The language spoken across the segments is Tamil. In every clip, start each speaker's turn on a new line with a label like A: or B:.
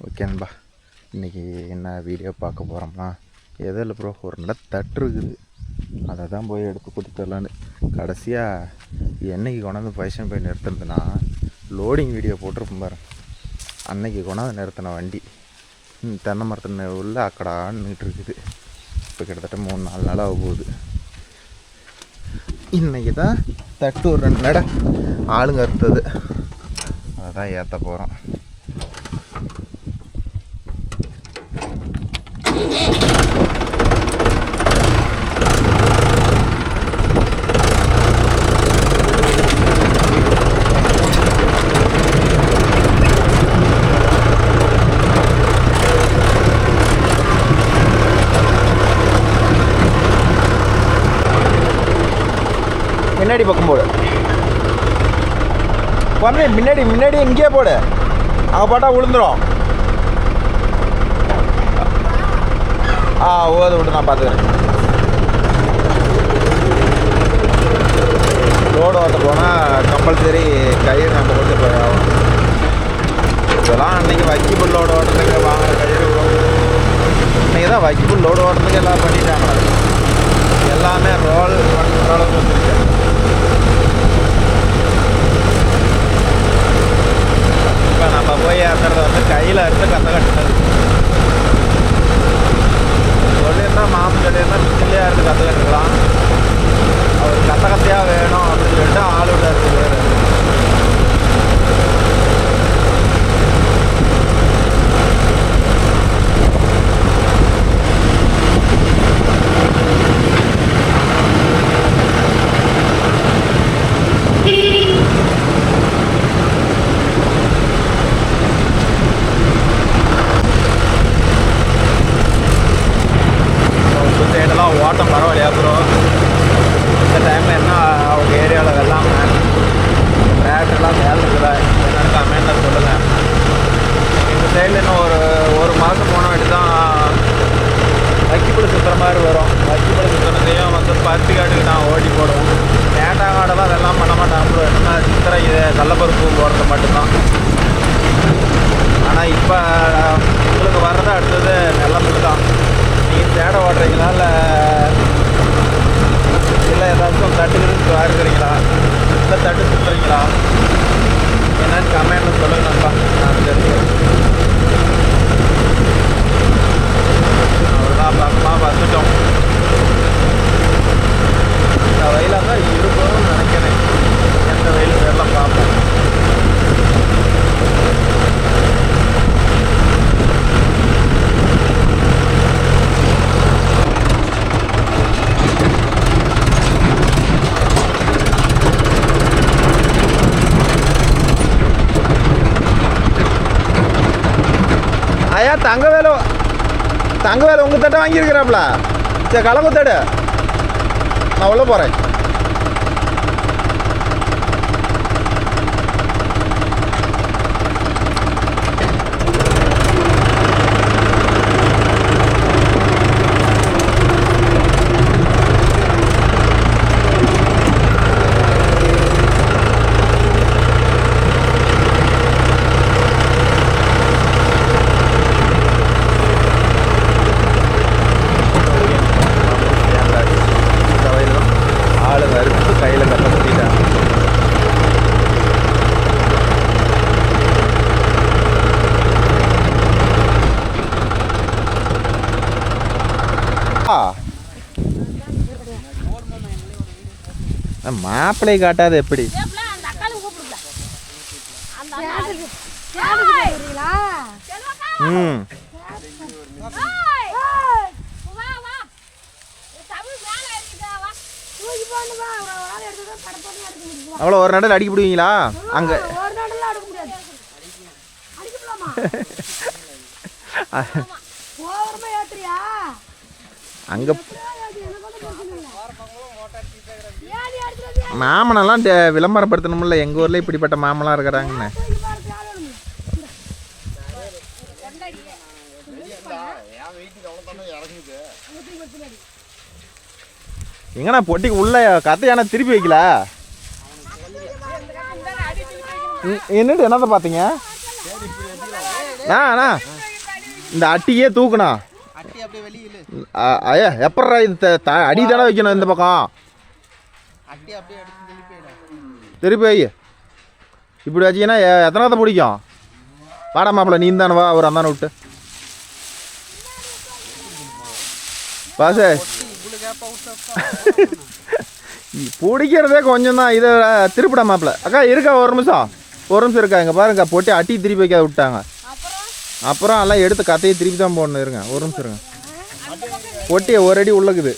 A: ஓகே நண்பா, இன்றைக்கி என்ன வீடியோ பார்க்க போகிறோம்னா எதுவும் இல்லை ப்ரோ, ஒரு நல்ல தட்டு இருக்குது, அதை தான் போய் எடுத்து கொடுத்துடலான்னு. கடைசியாக என்னைக்கு கொண்டாந்து பொசிஷன் போய் நிறுத்துனதுன்னா லோடிங் வீடியோ போட்டிருப்போம் பாரு, அன்னைக்கு கொண்டாந்து நிறுத்தின வண்டி தென்னை மரத்தின உள்ள அக்கடான்னு இருக்குது. இப்போ கிட்டத்தட்ட 3-4 நாளாக போகுது. இன்றைக்கி தான் தட்டு ஒரு 2 நடை ஆளுங்க அறுத்தது, அதை தான் ஏற்ற போகிறோம். முன்னாடி பக்கம் போடு குழந்தை, முன்னாடி இங்கேயே போடு, அங்கே போட்டால் விழுந்துடும். ஓத விட்டு நான் பார்த்துக்கிறேன். லோடு ஓட்ட போனால் கம்பல்சரி கயிறு நம்ம கொண்டு போய் ஆகும். இதெல்லாம் அன்றைக்கி வைக்கிபுல் லோடு ஓட்டுறதுக்கு வாங்குற கயிறு, இன்றைக்கி தான் வைக்கிபுல் லோடு ஓட்டுறதுக்கு எல்லாம் பண்ணிட்டாங்க. எல்லாமே ரோல் பண்ணுற அளவுக்கு வந்துருக்கு. இப்போ நம்ம போய் ஏற்றுறது வந்து கையில் இருந்து கற்று கட்டுறது. சொல்லியிருந்தா மாமன் சொல்லியிருந்தா மிஷின்லேயே இருந்து கற்று கட்டுக்கலாம். அவர் கத்தையாக வேணும் அப்படின்னு சொல்லிட்டு ஆள் விட இருக்கு வேறு. ஓட்டம் பரவாயில்லையா ப்ரோ? இந்த டைமில் என்ன அவங்க ஏரியாவில் வெள்ளாம டிராக்டர்லாம் வேலை இருக்குதா என்னன்னு கமெண்ட்டில் சொல்லுங்கள். எங்கள் சைடில் இன்னும் ஒரு மாதம் போன வாட்டி தான் வைக்கிப்புல் சுற்றுற மாதிரி வரும். வைக்கிப்புல் சுற்றுறதையும் வந்து பருத்தி காட்டுக்கு நான் ஓட்டி போடுவோம். நேட்டாக காடெல்லாம் அதெல்லாம் பண்ண மாட்டாங்க ப்ரோ. என்னன்னா சித்திரை இது கடலப்பருப்பு போடுறது மட்டும்தான். ஆனால் இப்போ உங்களுக்கு வர்றது அடுத்தது நெல்லமுக்கு தான். நீங்கள் தேடை ஓட்டுறீங்களா இல்லை ஏதாச்சும் தட்டுக்கு இருக்கிறீங்களா, இல்லை தட்டு சுற்றுறீங்களா என்னன்னு கமெண்ட்டில் சொல்லுங்கப்பா, நான் தெரிஞ்சுக்கிறேன். அவ்வளோதான், பக்கமாக வந்துட்டோம். இந்த வெயிலாக தான் இருக்கும்னு நினைக்கிறேன். எந்த வெயில் பேரெலாம் பார்ப்போம். ஐயா தங்க வேலை உங்கள் தட்டை வாங்கியிருக்கிறாப்ல. சரி கலக்குத்தடு, நான் உள்ளே போகிறேன். கையில் கட்ட முடியல. மாப்பிள்ளை காட்டாது எப்படி? அவ்வளோ ஒரு நடையில் அடிக்க பிடிவீங்களா? அங்கே அங்கே மாமனெல்லாம் விளம்பரப்படுத்தணும்ல, எங்கள் ஊரில் இப்படிப்பட்ட மாமலாம் இருக்கிறாங்கன்னு. எங்கண்ணா பொட்டிக்கு உள்ள கத்தையான திருப்பி வைக்கல? என்னட்டு என்னத்தை பார்த்தீங்க? அண்ணா இந்த அட்டியே தூக்குண்ணா. ஐயா எப்பட்றா இது அடி தானே வைக்கணும் இந்த பக்கம். திருப்பி வை. இப்படி வச்சிங்கன்னா எத்தனாவது பிடிக்கும்? வாடா மாப்பிள்ள, நீ தானே வா, அவர் அந்தானே விட்டு பாசு. பிடிக்கிறதே கொஞ்சம் தான். இதை திருப்பிடா மாப்பிள்ள. அக்கா இருக்கா, ஒரு நிமிஷம் இருக்கா. இங்கே பாருங்க, பொட்டி அட்டி திருப்பி வைக்காத விட்டாங்க. அப்புறம் எல்லாம் எடுத்து கத்தையை திருப்பி தான் போடணும். இருங்க, ஒரு நிமிஷம் இருங்க. பொட்டியை ஒரு அடி உள்ளக்குது.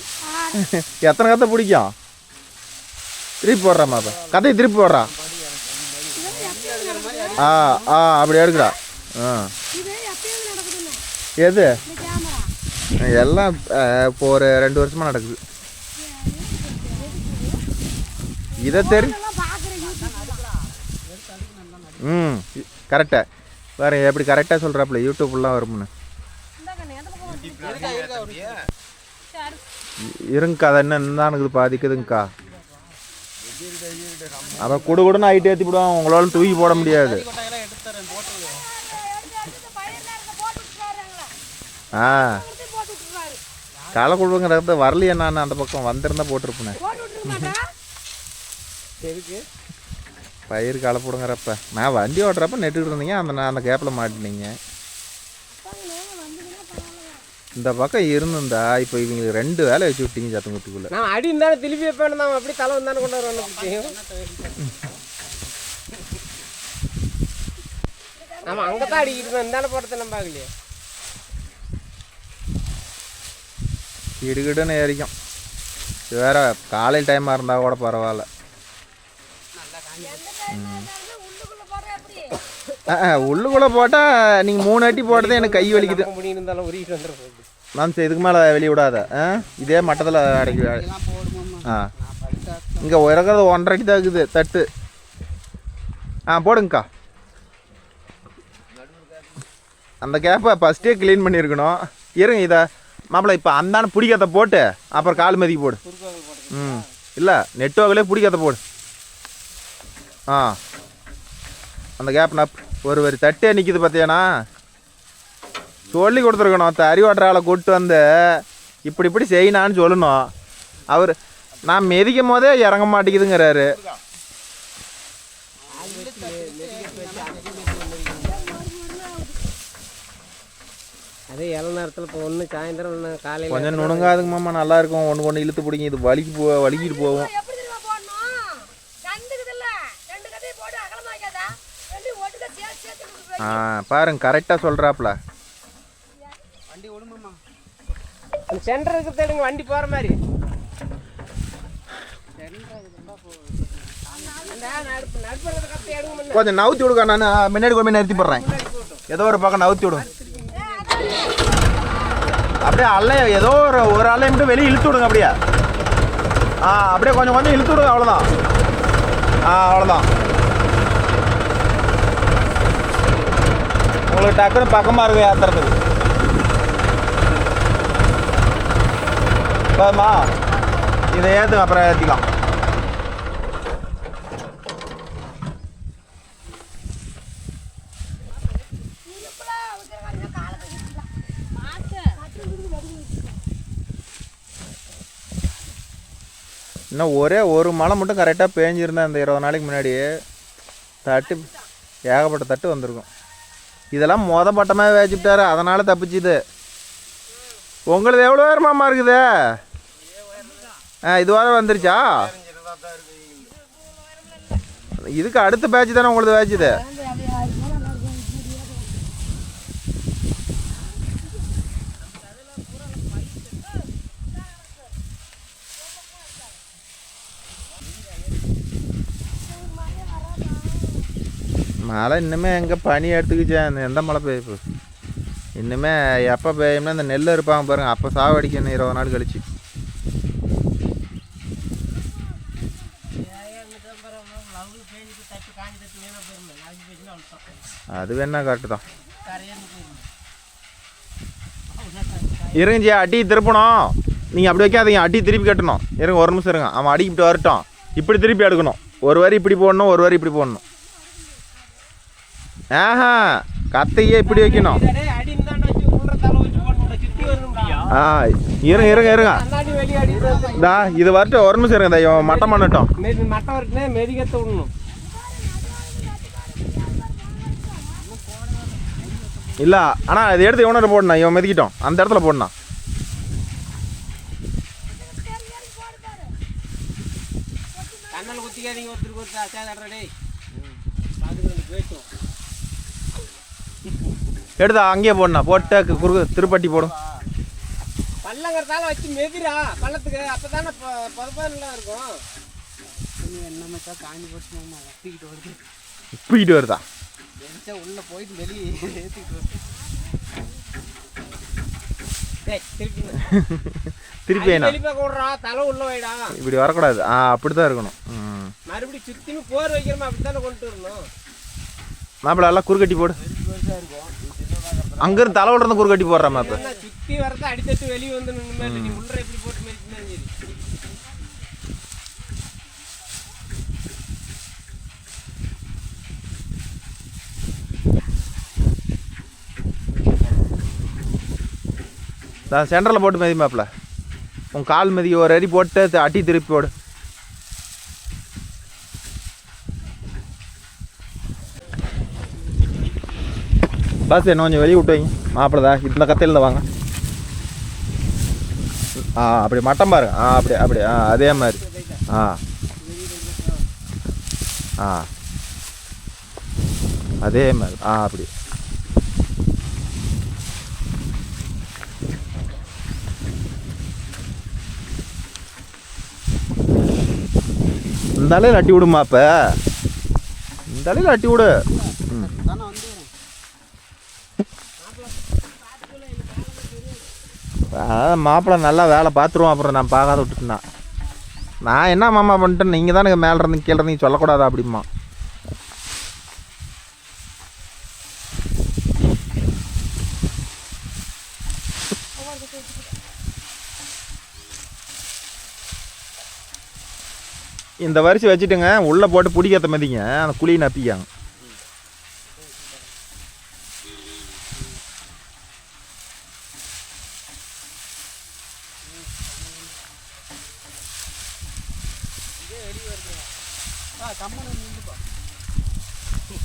A: எத்தனை கத்தை பிடிக்கும்? திருப்பி போடுறா மாப்பிள்ள, கத்தையை திருப்பி போடுறா. அப்படி எடுக்கிறா. எது எல்லாம் இப்போ ஒரு 2 வருஷமாக நடக்குது. இதை கரெக்டாக வேறு எப்படி கரெக்டாக சொல்கிறாப்புல யூடியூப்லாம் வரும்னு. இருங்கக்கா, அதை என்ன இருக்குது பாதிக்குதுங்கக்கா. அவன் குடுன்னு ஹைட் ஏற்றி விடுவான், உங்களால் தூக்கி போட முடியாது. களை கொடுங்கிறத வரலையே. நான் அந்த பக்கம் வந்திருந்தா போட்டிருப்பேன். பயிர் களை போடுங்கிறப்ப நான் வண்டி ஓட்டுறப்ப நெட்டுக்கிட்டு இருந்தீங்க. அந்த கேப்பில் மாட்டினீங்க. இந்த பக்கம் இருந்திருந்தா இப்போ இவங்களுக்கு 2 வேலை வச்சு விட்டீங்க சத்தங்குட்டிக்குள்ள.
B: நான் அடி இருந்தாலும் திருப்பி வைப்பேன். அப்படி தலை வந்தானே கொண்டு வரணும். நம்ம அங்கே தான் அடிக்கிட்டு இருந்தானே போடுறத நம்ம பார்க்கலையே.
A: இடுகிடுன்னு ஏறிக்கும். இது வேற காலையில் டைமாக இருந்தால் கூட பரவாயில்ல. உள்ளுக்குள்ளே போட்டால் நீங்கள் 3 அட்டி போட்டதே எனக்கு கை வலிக்குது. நான் இதுக்கு மேலே வெளியே விடாத. இதே மட்டத்தில் அடைக்க. இங்கே இறக்குறது 1.5 அடி தான் இருக்குது தட்டு. போடுங்கக்கா. அந்த கேப்பை ஃபஸ்ட்டே க்ளீன் பண்ணியிருக்கணும். இருங்க இதை மாப்பிள்ள இப்போ அந்தான பிடிக்காத போட்டு அப்புறம் கால் மதிக்கு போடு. இல்லை நெட்வொர்க்லேயே பிடிக்காத போடு. அந்த கேப் நப் ஒரு வரி தட்டே நிற்கிது பார்த்தியாண்ணா. சொல்லி கொடுத்துருக்கணும். அறிவாற்ற ஆளை கூப்பிட்டு வந்து இப்படி செய்யினான்னு சொல்லணும். அவர் நான் மிதிக்கும் போதே இறங்க மாட்டேங்குதுங்கிறாரு.
B: அதே ஏழு நேரத்தில் இப்போ ஒன்று சாயந்தரம் காலையில்
A: கொஞ்சம் நுணுங்காதுங்க மாமா, நல்லா இருக்கும். ஒன்று இழுத்து பிடிங்க. இது வலிக்கிட்டு போகும். பாருங்க கரெக்டாக சொல்கிறாப்புல.
B: சென்டர் இருக்கிறத எடுங்க, வண்டி போகிற மாதிரி.
A: கொஞ்சம் நவுத்தி விடுங்க. நான் முன்னாடி கொஞ்சம் நிறுத்தி போடுறேன். ஏதோ ஒரு பக்கம் நவுத்தி விடுங்க. அப்படியே அல்லைய ஏதோ ஒரு அல்லையை மட்டும் வெளியே இழுத்து விடுங்க. அப்படியே அப்படியே கொஞ்சம் இழுத்து விடுங்க. அவ்வளோதான். அவ்வளோதான். உங்களுக்கு டக்குன்னு பக்கமாக இருக்கும் ஏற்றுறதுக்கு. போதுமா? இதை ஏற்றுங்க, அப்புறம் ஏற்றிக்கலாம். இன்னும் ஒரே ஒரு மழை மட்டும் கரெக்டாக பேஞ்சிருந்தேன் இந்த 20 நாளைக்கு முன்னாடி. தட்டு ஏகப்பட்ட தட்டு வந்திருக்கும். இதெல்லாம் பட்டமாக வேச்சிட்டாரு, அதனால் தப்பிச்சுது. உங்களுக்கு எவ்வளோ நேரமாம்மா இருக்குது? இது வர வந்துருச்சா? இதுக்கு அடுத்த பேட்ச் தானே உங்களுக்கு வேச்சுது. மழை இன்னுமே எங்கே பனி எடுத்துக்கிச்சேன். எந்த மழை பெய்யுது இன்னுமே? எப்போ பெய்யும்னா இந்த நெல் இருப்பாங்க பாருங்கள், அப்போ சாவடிக்கணும் 20 நாள் கழிச்சு. அது வேணா கரெக்டு தான். இருங்கஜி, அடி திருப்பணும். நீங்கள் அப்படி வைக்காதீங்க, அடி திருப்பி கட்டணும். இருங்க ஒரு நிமிஷம் இருங்க. அவன் அடிக்கிட்டு வரட்டும். இப்படி திருப்பி எடுக்கணும். ஒரு வரி இப்படி போடணும், ஒரு வரி இப்படி போடணும். கத்தையே இப்படி வைக்கணும்.
B: அடி இந்தாண்ட வச்சு உள்ள தலை வச்சு போடணும், சுத்தி வரணும்டா.
A: இருங்க
B: அந்தாண்டி வெளியே அடி
A: இதா இது வரட்டும், ஒரு நிமிஷம் இருங்க. இவன் மட்டம் பண்ணட்டும்.
B: மட்டம் வரட்டுனே மெதிக்கத்தை விடணும்.
A: இல்ல ஆனா அதை எடுத்து இவனோட போடணும். இவன் மெதிக்கிட்டோம், அந்த இடத்துல போடணும்.
B: கண்ணால் குத்திக்காதீங்க, ஒருத்தருக்கு ஒருத்தர் அச்சாதே. பாத்துக்கிட்டு போயிட்டோம்.
A: எடுத்தா அங்கேயே போடணும், போட்டு குறுக்கு திருப்பட்டி போடும்.
B: பள்ளங்கிறதால வச்சு மெதிரா பள்ளத்துக்கு, அப்பதானே பதப்பாலாம் இருக்கும். என்னமாக்கா காஞ்சி போட்டு தூக்கிட்டு வருது,
A: தூக்கிட்டு வருதா
B: உள்ள போயிட்டு வெளியே ஏற்றிக்கிட்டு வருது. திருப்பி தலை உள்ள வைடா,
A: இப்படி வரக்கூடாது. அப்படித்தான் இருக்கணும்.
B: மறுபடியும் சுத்தின்னு போர் வைக்கிறோமா, அப்படித்தானே கொண்டு வரணும்.
A: மாப்பிள்ள எல்லாம் குறுக்கட்டி போடு. அங்கிருந்து தலை விடுறது குறுக்கட்டி போடுற மாப்ப.
B: சுத்தி வரத அடித்தட்டு வெளியே வந்து நின்று நீ உள்ள எப்படி போட்டு மேய்ச்சினா சரி.
A: சென்டரில் போட்டு மெதி மாப்பிள்ள. உன் கால் மெதி ஒரு அடி போட்டு அட்டி திருப்பி போடு. பஸ் என்ன கொஞ்சம் வெளியே விட்டு வைங்க மாப்பிள்ளதா. இந்த கத்தையில் தான் வாங்க. அப்படி மட்டம் பாருங்க. அப்படி அதே மாதிரி. அதே மாதிரி. அப்படி இந்த அலையில் அட்டி விடுமா. இப்போ இந்த அலையில் அட்டி விடு. மாப்பிள்ளை நல்லா வேலை பார்த்துருவோம். அப்புறம் நான் பார்க்காத விட்டுட்டேன்னா நான் என்ன மாமா பண்ணிட்டேன். நீங்கள் தான் எனக்கு மேலே இருந்து கீழே இருந்து சொல்லக்கூடாதா அப்படிமா. இந்த வரிசை வச்சுட்டுங்க உள்ளே போட்டு பிடிக்காத மதிங்க அந்த குழியை நப்பிக்காங்க.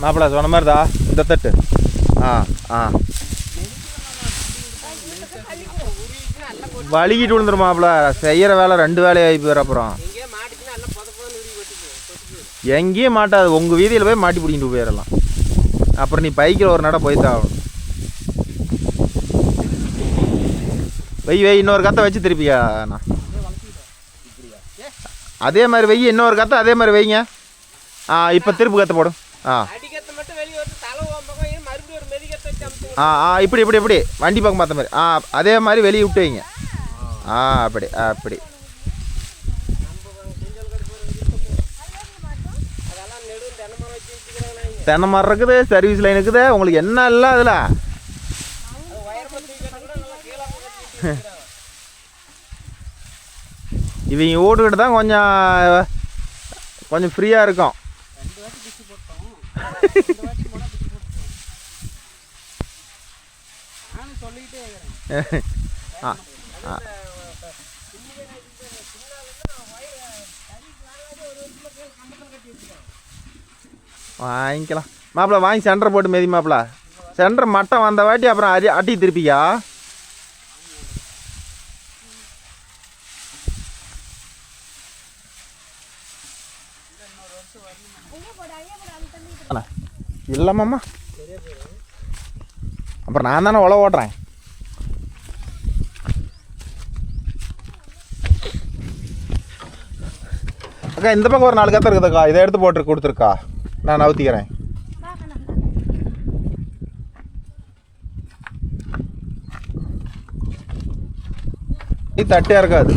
A: மாப்பிள்ளை சொன்ன மாதிரிதா இந்த தட்டு. வலிக்கிட்டு விழுந்துரும் மாப்பிள்ளை. செய்கிற வேலை 2 வேலையாகி போயிடும். அப்புறம் எங்கேயும் மாட்டாது. உங்கள் வீதியில் போய் மாட்டி பிடிக்கிட்டு போயிடலாம். அப்புறம் நீ பைக்கில் ஒரு நட போய் தான் வை இன்னொரு கத்தை வச்சு திருப்பியா. அண்ணா அதே மாதிரி வை, இன்னொரு கத்தை அதே மாதிரி வைங்க. இப்போ திருப்பு கத்தை போடும். இப்படி இப்படி இப்படி வண்டி பக்கம் பார்த்த மாதிரி. அதே மாதிரி வெளியே விட்டு வைங்க. அப்படி அப்படி தென்னை மரம் இருக்குது, சர்வீஸ் லைன் இருக்குது. உங்களுக்கு என்ன இல்லை அதில். இவங்க ஓட்டுக்கிட்டு தான் கொஞ்சம் ஃப்ரீயாக இருக்கும். வாங்கிக்கலாம் மாப்பிள்ள. வாங்கி சென்டர் போட்டு மெதி மாப்பிள்ள. சென்டர் மட்டம் வந்த வாட்டி அப்புறம் அட்டி திருப்பியா. இல்லைம்மா அப்புறம் நான் தானே உழவு ஓட்டுறேன். அக்கா இந்த பக்கம் ஒரு 4 கத்தை இருக்குதுக்கா. இதை எடுத்து போட்டு கொடுத்துருக்கா. நான் நவுத்திக்கிறேன். இது தட்டியாக இருக்காது.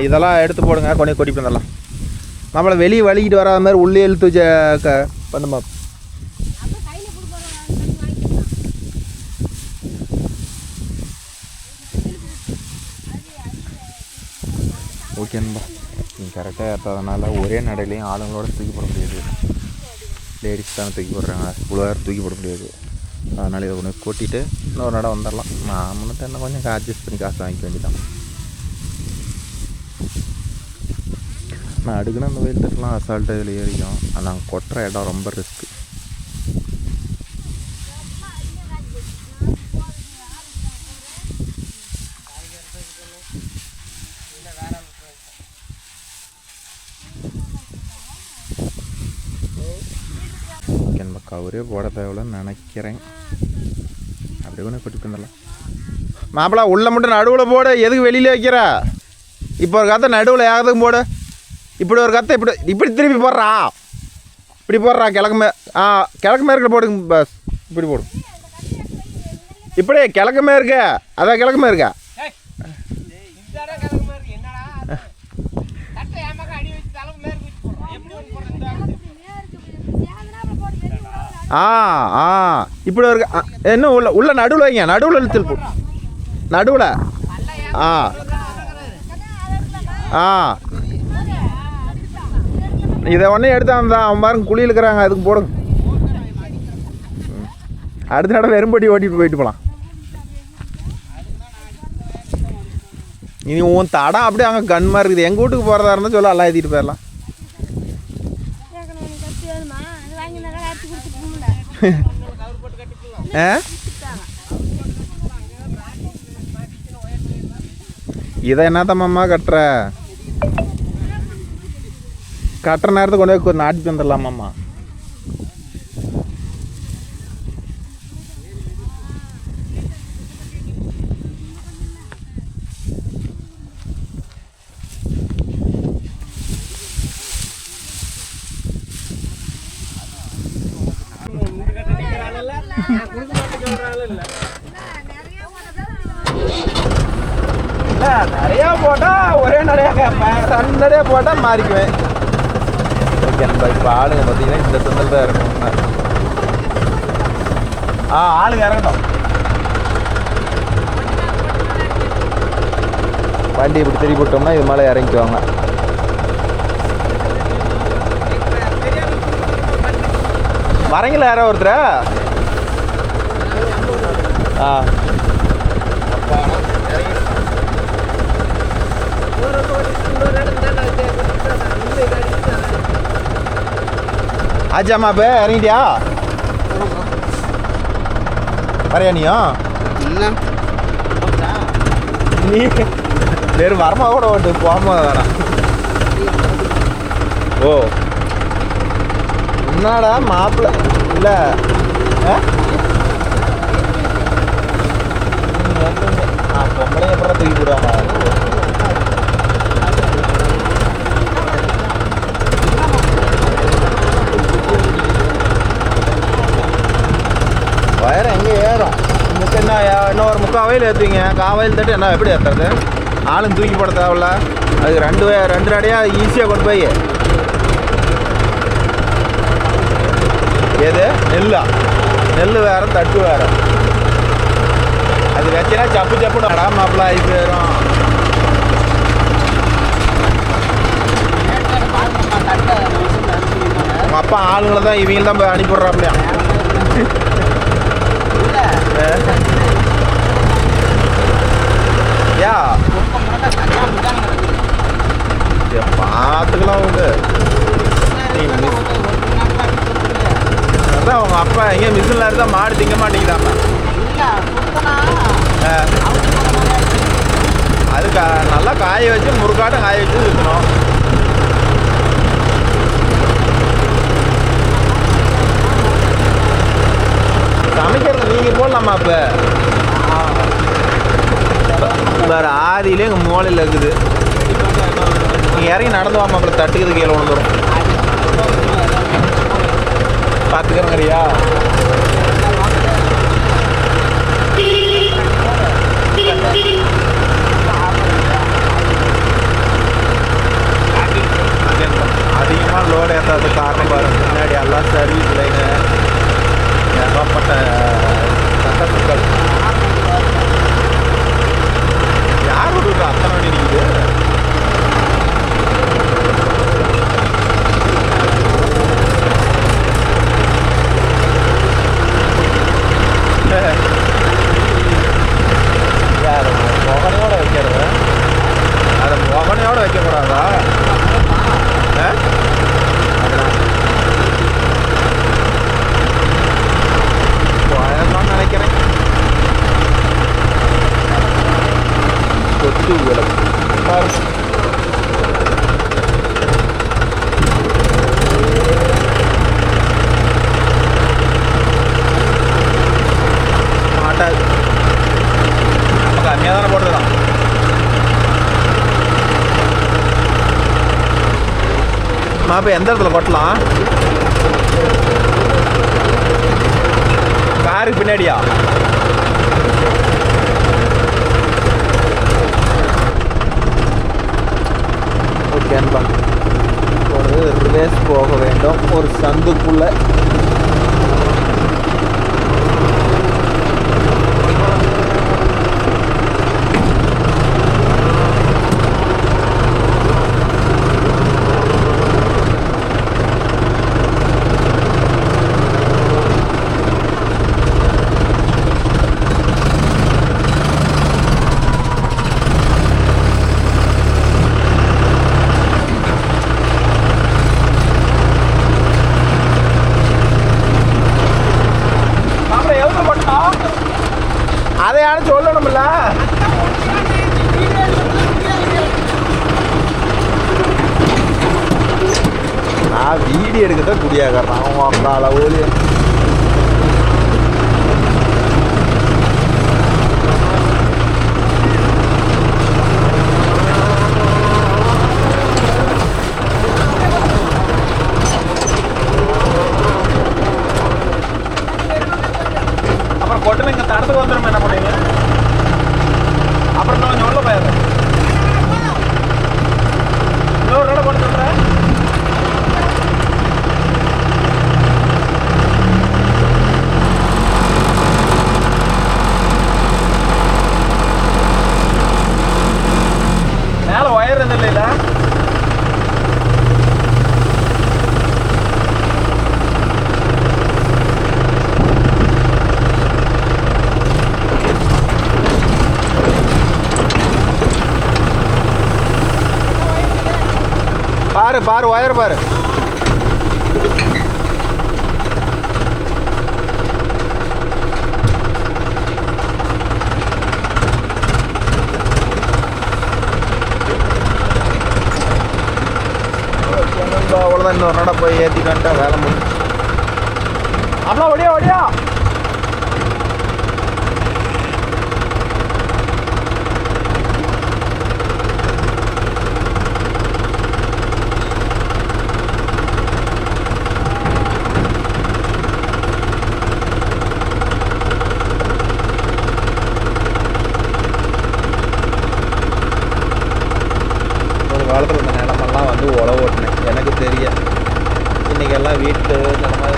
A: இதெல்லாம் எடுத்து போடுங்க. கொஞ்சம் கொடிப்பு வந்துடலாம். நம்மளை வெளியே வலிக்கிட்டு வராத மாதிரி உள்ளே இழுத்து பண்ணுமா. ஓகேன்பா. கரெக்டாக ஏற்றதுனால ஒரே நடையிலையும் ஆளுங்களோட தூக்கி போட முடியாது. லேடிஸ் தானே தூக்கி போடுறாங்க, இவ்வளோ பேர் தூக்கி போட முடியாது. அதனால் இதை கொண்டு கூட்டிகிட்டு இன்னொரு நடை வந்துடலாம். நான் முன்னே என்ன கொஞ்சம் அட்ஜஸ்ட் பண்ணி காசு வாங்கிக்க வேண்டியதான். நான் அடுக்குன்னா அந்த வெயில் தட்டலாம் அசால்ட்டாக இதில் ஏறிக்கும். ஆனால் கொட்டுற இடம் ரொம்ப ரிஸ்க்கு. நம்ம கவரே போட தேவையில்லைன்னு நினைக்கிறேன். அப்படியே கொஞ்சம் கொட்டி வந்துடலாம். மாப்பிளா உள்ள மட்டும் நடுவில் போடு, எதுக்கு வெளியில் வைக்கிற? இப்போ ஒரு கத்தை நடுவில் ஏகத்துக்கும் போடு. இப்படி ஒரு கத்தை இப்படி திருப்பி போடுறா. இப்படி போடுறா கிழக்கு மேற்கில் போடுங்க பஸ். இப்படி போடு. இப்படி கிழக்கு மேற்க, அதான் கிழக்கு மேற்க. இப்படி ஒரு என்ன உள்ள நடுவில் வைங்க. நடுவில் இழுத்து போ. நடுவில் இதை ஒன்றே எடுத்தான் தான் அவன் பாருங்க குழி இருக்கிறாங்க. அதுக்கு போடுங்க. அடுத்த நடம் வெறும்படி ஓட்டிட்டு போயிட்டு போகலாம். இனி உன் தடம் அப்படியே அங்கே கன்மா இருக்குது. எங்கள் வீட்டுக்கு போகிறதா இருந்தால் சொல்ல எல்லாம் ஏற்றிட்டு போயிடலாம். இதை என்னத்தம்மா கட்டுற நேரத்துக்கு கொண்டு போய் நாட்டிட்டு வந்துடலாமாம்மா. நிறையா போட்டால் ஒரே நடையாக கேட்பேன். 2 நடையாக போட்டால் மாறிக்குவேன். ஓகே நம்ம இப்போ ஆளுங்க பார்த்தீங்கன்னா இந்த சந்தல் தான் இருக்கணும். ஆளுங்க இறங்கட்டும். வண்டி இப்படி திருப்பி விட்டோம்னா இது மேலே இறங்கிக்குவாங்க. வரீங்களா யாரோ ஒருத்தர்? ஆச்சாமா இப்போ இறங்கிட்டியா? வரையா நீயும்? நீ வேறு வரமா கூட ஓட்டு போகும்போது வேணாம். ஓ என்னடா மாப்பிள்ள இல்லை பொம்பளை அப்புறம் தூக்கி போடுவாங்க. வயரம் எங்கே ஏறும்? என்ன இன்னும் ஒரு 3/4 வயல் ஏற்றுவீங்க. 1/4 வயல் தட்டு என்ன எப்படி ஏற்றுறது? ஆளும் தூக்கி போட தேவையில்ல. அதுக்கு 2 அடியாக ஈஸியாக கொண்டு போய் எது நெல் வேறு தட்டு வேறு. அது வச்சுன்னா சப்பு அடா மாப்பிள்ள ஆகி போயிடும். உங்கள் அப்பா ஆளுங்களை தான் இவங்க தான் போய் அனுப்பிடுறாப்லையா? யா பார்த்துக்கலாம் உண்டு. அதான் உங்கள் அப்பா எங்கேயும் மிஷினில் இருந்தால் மாடு திங்க மாட்டேங்கிறாங்க. அது நல்லா காய வச்சு முறுக்காட்டம் காய வச்சு சுற்றணும். சமைக்கிறது நீங்கள் போடலாமா? இப்போ வேறு ஆதியிலே எங்கள் மூலையில் இருக்குது. நீங்கள் இறங்கி நடந்து வாமா. அப்புறம் தட்டுக்கிறது கீழே விழுந்துடும். பார்த்துக்கிறேங்கறியா? அதிகமாக லோடு ஏற்றாத காரணம் பாருங்கள். முன்னாடி எல்லாம் சர்வீஸ் லைனு ஏகப்பட்ட சட்டத்துக்கள். யார் விடுறது அத்தனை வண்டி நிற்குது? இப்போ எந்த இடத்துல கொட்டலாம்? காருக்கு பின்னாடியா? ஓகேன்பா. ஒரு ரிவேஸ் போக வேண்டும் ஒரு சந்துக்குள்ள. அதை யாரும் சொல்லணும்ல. நான் வீடியோ எடுக்கத்தான் குடியாக்கிறேன். அவன் அந்த அளவு அப்புறம் கொட்டனை இங்கே தடத்துக்கு வந்துடும். என்ன பண்ணுவீங்க? அப்புறம் நான் உள்ள போயிடுறேன். இன்னொரு நாள் கொண்டு சொல்கிறேன். மேலே ஒயர் இருந்த இல்லைல்ல? பாரு பாரு ஒயர் பாரு. அவ்வளோதான். இன்னொரு நட போய் ஏற்றிக்கிட்டா வேலை முடியும். அவ்வளோ ஒடியா ஒடியா. காலத்தில் இந்த நிலமெல்லாம் வந்து உழவு ஓட்டினேன். எனக்கு தெரிய இன்றைக்கெல்லாம் வீட்டு நிலமா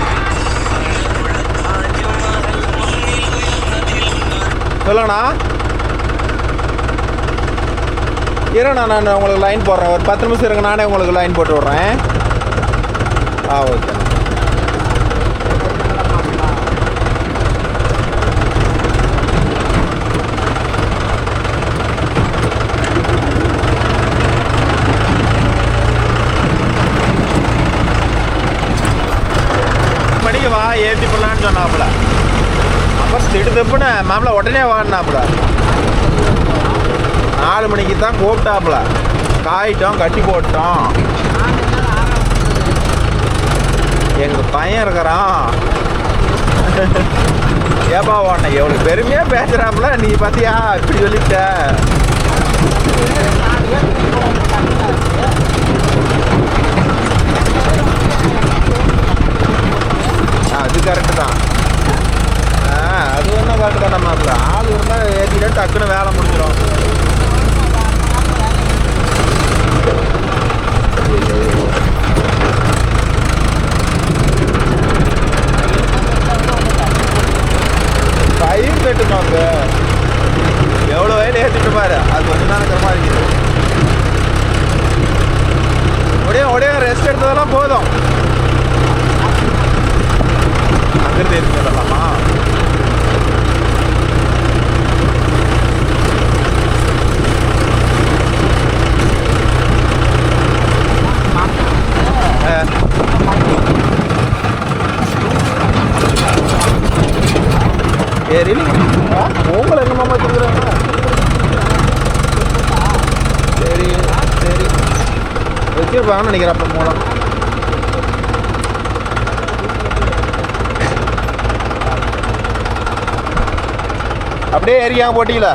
A: சொல்லுங்கண்ணா. இருங்கண்ணா, நான் உங்களுக்கு லைன் போடுறேன். ஒரு 10 நிமிஷம் இருங்க, நானே உங்களுக்கு லைன் போட்டு விட்றேன். ஓகே. மணிக்கு வா ஏற்றி போடலான்னு சொன்னாப்புல. அப்புறம் திடுதப்புன்னு மாப்பிள்ள உடனே வாடினாப்புல. 4 மணிக்கு தான் கூப்பிட்டாப்புல. காயிட்டோம், கட்டி போட்டோம். எங்கள் பையன் இருக்கிறான். ஏப்பா உன்னை எவ்வளோ பெருமையாக பேசுகிறாப்புல. நீ பார்த்தியா இப்படி சொல்லிட்ட. அது கரெக்டு தான். அது ஒன்றும் கரெக்டு தான். நம்ம அதில் ஆள் இருந்தால் ஏற்றிட்டு டக்குன்னு வேலை முடிஞ்சிடும். பயிர் கட்டுமா அது எவ்வளோ வயல் ஏற்றிட்டு பாரு. அது கொஞ்சம் தான் இருக்கிற மாதிரி இருக்குது. உடைய ரெஸ்ட் எடுத்ததெல்லாம் போதும். அங்கிருந்து இருக்கிறதெல்லாமா சரி. உங்களை என்னமா வச்சுருக்குறாங்க. சரி சரி வச்சுருப்பாங்கன்னு நினைக்கிறேன். அப்போ மூலம் அப்படியே ஏரியா போட்டிங்களா?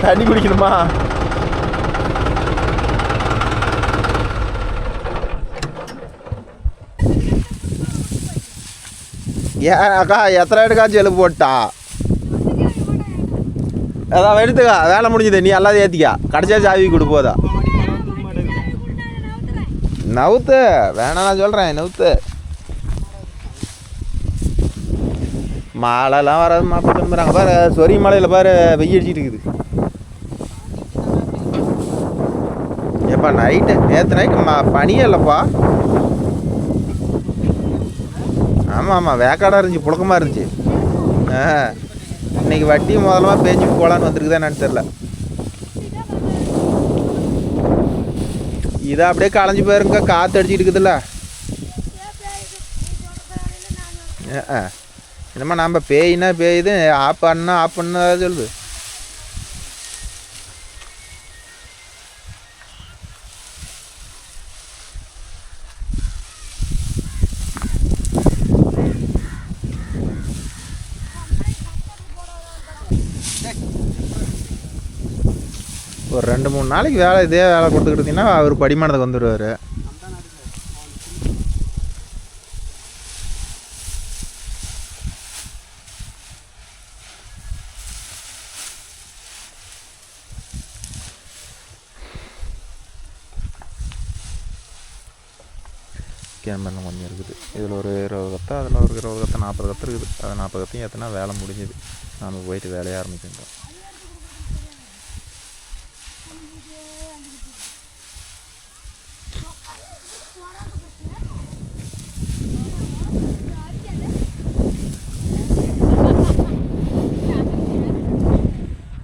A: தண்ணி குடிக்கணுமா? ஏன் அக்கா எத்தனை எடுக்காச்சும் எழுப்பு போட்டா அதான் எடுத்துக்கா வேலை முடிஞ்சுது நீ எல்லாத்தையும் ஏற்றிக்கா கடைசியா சாவி கொடு போதா நவுத்து வேணாம் நான் சொல்கிறேன் நவுத்து மழைலாம் வராது மாப்பிள்ளை திரும்புறாங்க பாரு சொரி மலையில் பாரு வெய்ய அடிச்சிட்டு இருக்குது ஏப்பா நைட்டு நேற்று நைட்டு பனியே இல்லைப்பா ஆமாம் ஆமாம் வேக்காடாக இருந்துச்சு புழக்கமாக இருந்துச்சு இன்னைக்கு வட்டி முதலமாக பேஞ்சுட்டு போகலான்னு வந்துருக்குதா என்னன்னு தெரில இதை அப்படியே களைஞ்சி போயிருங்க காற்று அடிச்சுட்டு இருக்குதுல்ல என்னம்மா நம்ம பேயினா பேயுது ஆஃப் பண்ணா சொல்லுது ஒரு 2-3 நாளைக்கு வேலை இதே வேலை கொடுத்துக்கிட்டீங்கன்னா அவர் படிமானத்துக்கு வந்துடுவார் கேம்பெல்லாம் கொஞ்சம் இருக்குது இதில் ஒரு 20 கத்தை அதில் ஒரு 20 கத்தை 40 கத்தை இருக்குது அது 40 கத்தையும் ஏற்றினா வேலை முடிஞ்சுது நாம் போயிட்டு வேலையை ஆரம்பிச்சிருந்தோம்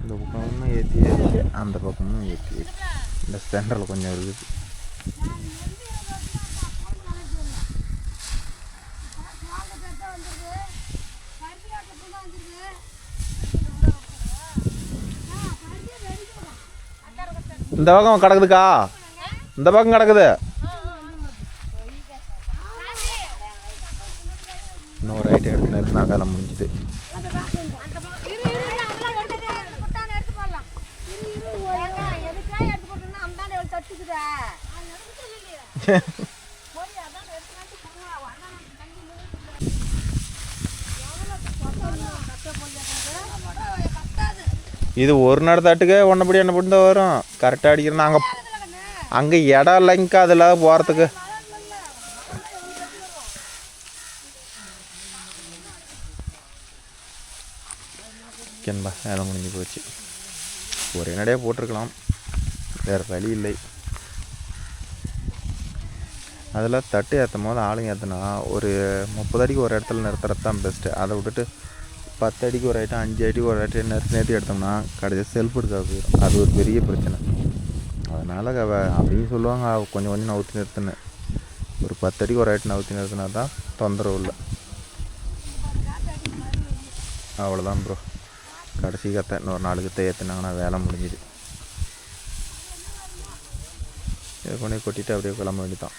A: இந்த பக்கமும் ஏற்றி அந்த பக்கமும் ஏற்றி இந்த சென்டரில் கொஞ்சம் இருக்குது இந்த பக்கம் கிடக்குதுக்கா இந்த பக்கம் கிடக்குது இன்னொரு ஐட்டம் எடுத்துனா வேலை முடிஞ்சுது இது ஒரு நாள் தட்டுக்கே ஒன்னபடி என்ன பண்ணி தான் வரும் கரெக்டாக அடிக்கிறேன் அங்கே இடம் இல்லைங்கக்கா அதில் போகிறதுக்கு ஓகேன்பா வேலை முடிஞ்சு போச்சு ஒரே நடையாக போட்டிருக்கலாம் வேறு வழி இல்லை அதில் தட்டு ஏற்றும் போது ஆளுங்க ஏற்றினா ஒரு 30 அடிக்கு ஒரு இடத்துல நிறுத்துறது தான் பெஸ்ட்டு அதை விட்டுட்டு 10 அடிக்கு ஒரு ஐட்டம் 5 அடிக்கு ஒரு ஐட்டம் நேற்று எடுத்தோம்னா கடைசியாக செல்ஃப் எடுக்க போயிடும் அது ஒரு பெரிய பிரச்சனை அதனால் அப்படின்னு சொல்லுவாங்க கொஞ்சம் கொஞ்சம் நவுத்தி நிறுத்துன்னு ஒரு 10 அடிக்கு ஒரு ஐட்டம் நவுத்தி நிறுத்தினா தான் தொந்தரவு இல்லை அவ்வளோதான் ப்ரோ கடைசி கத்தை இன்னொரு 4 கத்தை ஏற்றினாங்கன்னா வேலை முடிஞ்சுது இதை கொண்டு கொட்டிட்டு அப்படியே கிளம்ப வேண்டியதான்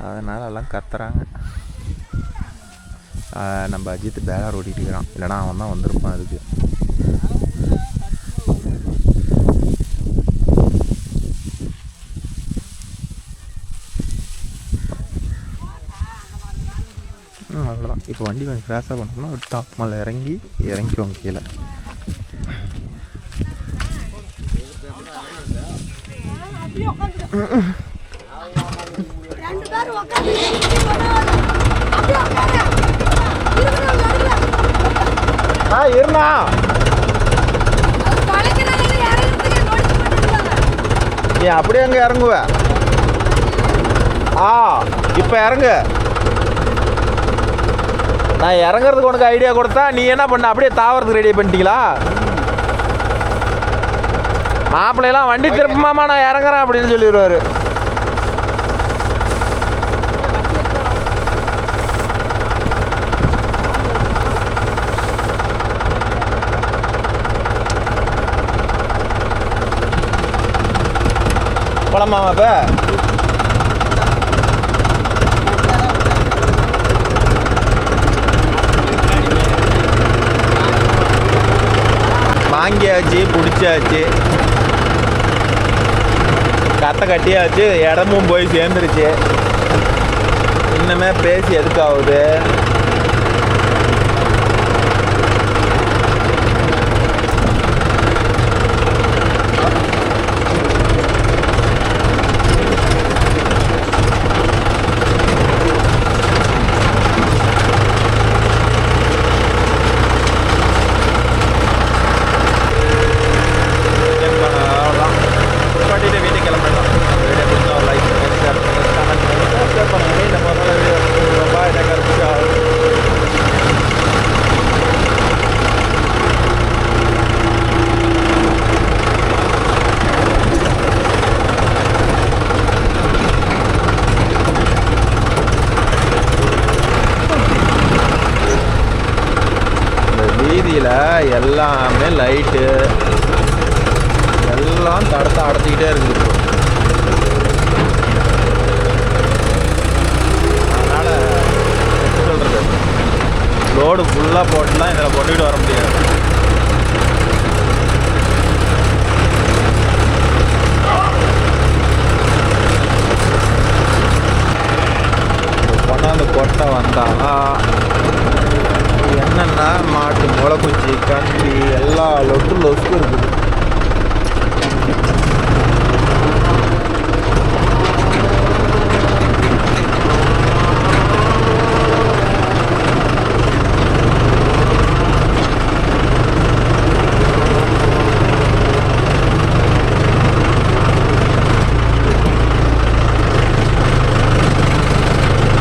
A: அதனால் எல்லாம் கத்துறாங்க நம்ம அஜித் பேலர் ஓட்டிகிட்டு இருக்கிறான் இல்லைனா அவன் தான் வந்திருப்பான் அதுக்கு அவ்வளோதான் இப்போ வண்டி கொஞ்சம் ஃப்ராஸாக பண்ணோம்னா டாப் மேலே இறங்கிக்குவோங்க கீழே இருந்தா நீ அப்படியே அங்கே இறங்குவ இப்போ இறங்கு நான் இறங்குறதுக்கு உனக்கு ஐடியா கொடுத்தா நீ என்ன பண்ண அப்படியே தாவறதுக்கு ரெடி பண்ணிட்டீங்களா மாப்பிள்ளையெல்லாம் வண்டி திருப்பமாமா நான் இறங்குறேன் அப்படின்னு சொல்லிடுவாரு போலாமா இப்போ வாங்கியாச்சு, பிடிச்சாச்சு, கத்தை கட்டியாச்சு, இடமும் போய் சேர்ந்துருச்சு. இன்னுமே பேசி எதுக்காகுது? வீதியில் எல்லாமே லைட்டு எல்லாம் தடுத்து அடைச்சிக்கிட்டே இருக்குது. அதனால் என்ன சொல்கிறது, லோடு ஃபுல்லாக போட்டுலாம் இதில் கொண்டுகிட்டு வர முடியாது. கொண்டாந்து கொட்டை வந்தால் என்னென்னா மாட்டு முளைக்குச்சி, கம்பி, எல்லா லொஸ்க்கும் இருக்குது.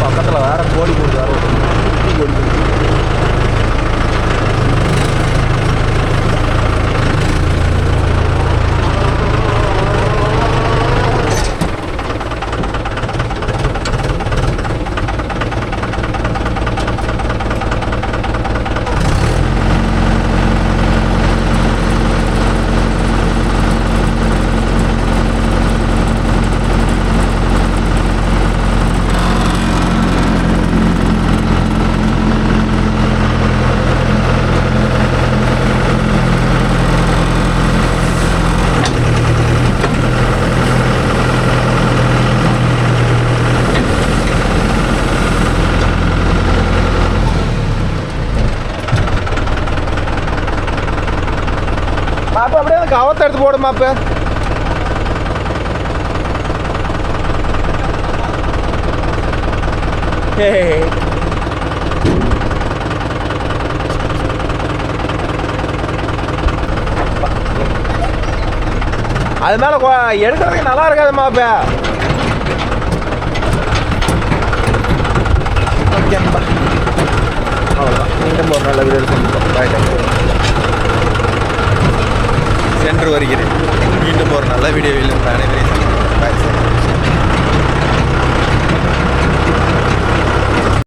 A: பக்கத்தில் வேற கோழி கூட்டு வர கோழி. மாப்பா அப்படியே அந்த கவத்தை எடுத்து போடு மாப்பா. அது மேலே எடுக்கிறதுக்கு நல்லா இருக்காது மாப்பா. ஓகேப்பா, அவ்வளோதான். மீண்டும் ஒரு நல்ல வீடியோ செஞ்சுப்போம். சென்று வருகிறேன். மீண்டும் ஒரு நல்ல வீடியோவில் அனைவரையும்